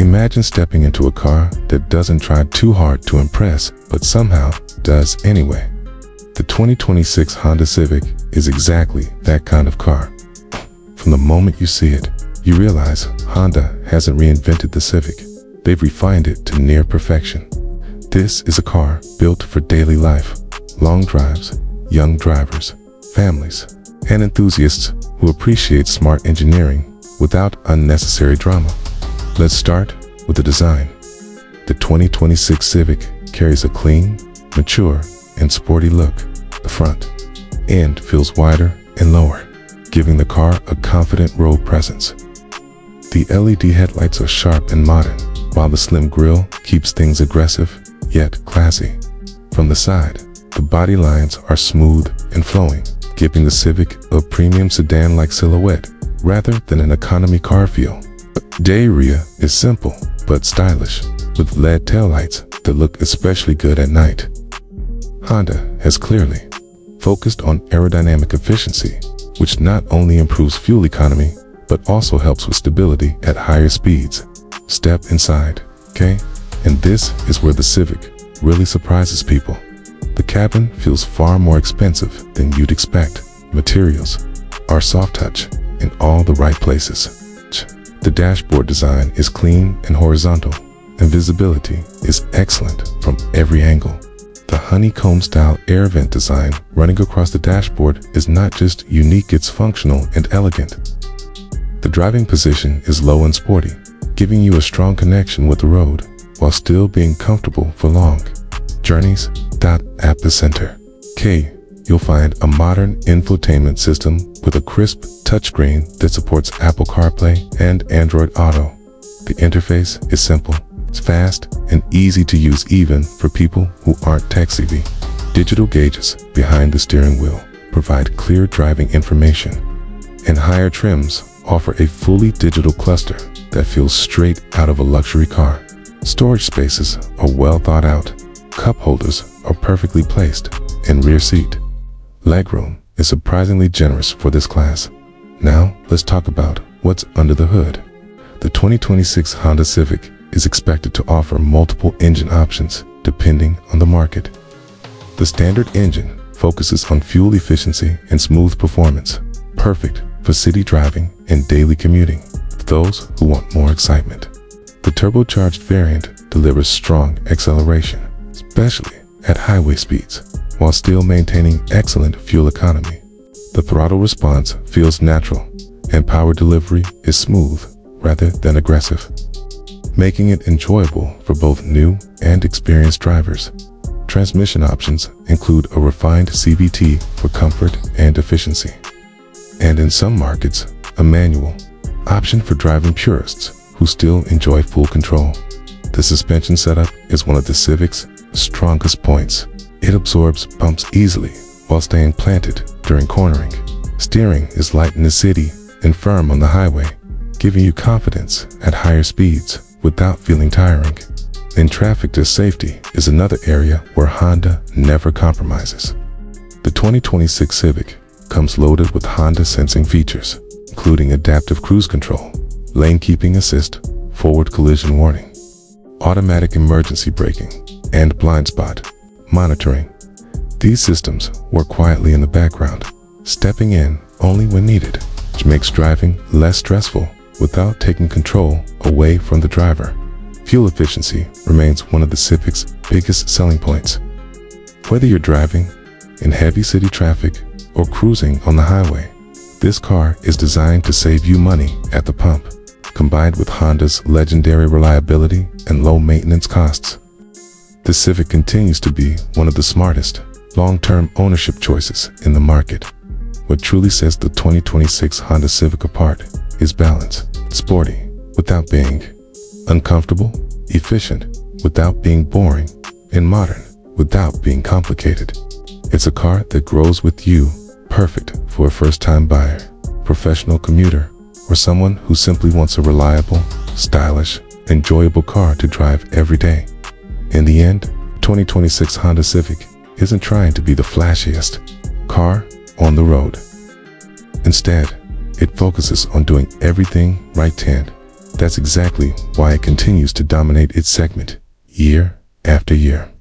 Imagine stepping into a car that doesn't try too hard to impress, but somehow does anyway. The 2026 Honda Civic is exactly that kind of car. From the moment you see it, you realize Honda hasn't reinvented the Civic. They've refined it to near perfection. This is a car built for daily life, long drives, young drivers, families, and enthusiasts who appreciate smart engineering without unnecessary drama. Let's start with the design. The 2026 Civic carries a clean, mature, and sporty look. The front end feels wider and lower, giving the car a confident road presence. The LED headlights are sharp and modern, while the slim grille keeps things aggressive yet classy. From the side, the body lines are smooth and flowing, giving the Civic a premium sedan-like silhouette rather than an economy car feel. The interior is simple but stylish, with LED taillights that look especially good at night. Honda has clearly focused on aerodynamic efficiency, which not only improves fuel economy, but also helps with stability at higher speeds. Step inside, okay? And this is where the Civic really surprises people. The cabin feels far more expensive than you'd expect. Materials are soft touch in all the right places. The dashboard design is clean and horizontal, and visibility is excellent from every angle. The honeycomb-style air vent design running across the dashboard is not just unique, it's functional and elegant. The driving position is low and sporty, giving you a strong connection with the road while still being comfortable for long journeys. At the center, you'll find a modern infotainment system with a crisp touchscreen that supports Apple CarPlay and Android Auto. The interface is simple, it's fast, and easy to use even for people who aren't tech-savvy. Digital gauges behind the steering wheel provide clear driving information, and higher trims offer a fully digital cluster that feels straight out of a luxury car. Storage spaces are well thought out. Cup holders are perfectly placed in rear seat. Legroom is surprisingly generous for this class. Now, let's talk about what's under the hood. The 2026 Honda Civic is expected to offer multiple engine options depending on the market. The standard engine focuses on fuel efficiency and smooth performance, perfect for city driving and daily commuting, for those who want more excitement. The turbocharged variant delivers strong acceleration, especially at highway speeds, while still maintaining excellent fuel economy. The throttle response feels natural, and power delivery is smooth rather than aggressive, making it enjoyable for both new and experienced drivers. Transmission options include a refined CVT for comfort and efficiency, and in some markets, a manual option for driving purists who still enjoy full control. The suspension setup is one of the Civic's strongest points. It absorbs bumps easily while staying planted during cornering. Steering is light in the city and firm on the highway, giving you confidence at higher speeds without feeling tiring. In traffic, safety is another area where Honda never compromises. The 2026 Civic comes loaded with Honda sensing features, including adaptive cruise control, lane keeping assist, forward collision warning, automatic emergency braking, and blind spot monitoring. These systems work quietly in the background, stepping in only when needed, which makes driving less stressful without taking control away from the driver. Fuel efficiency remains one of the Civic's biggest selling points. Whether you're driving in heavy city traffic or cruising on the highway, this car is designed to save you money at the pump. Combined with Honda's legendary reliability and low maintenance costs, the Civic continues to be one of the smartest long-term ownership choices in the market. What truly sets the 2026 Honda Civic apart is balance. Sporty without being uncomfortable, efficient without being boring, and modern without being complicated. It's a car that grows with you, perfect for a first-time buyer, professional commuter, or someone who simply wants a reliable, stylish, enjoyable car to drive every day. In the end, 2026 Honda Civic isn't trying to be the flashiest car on the road. Instead, it focuses on doing everything right. And That's exactly why it continues to dominate its segment, year after year.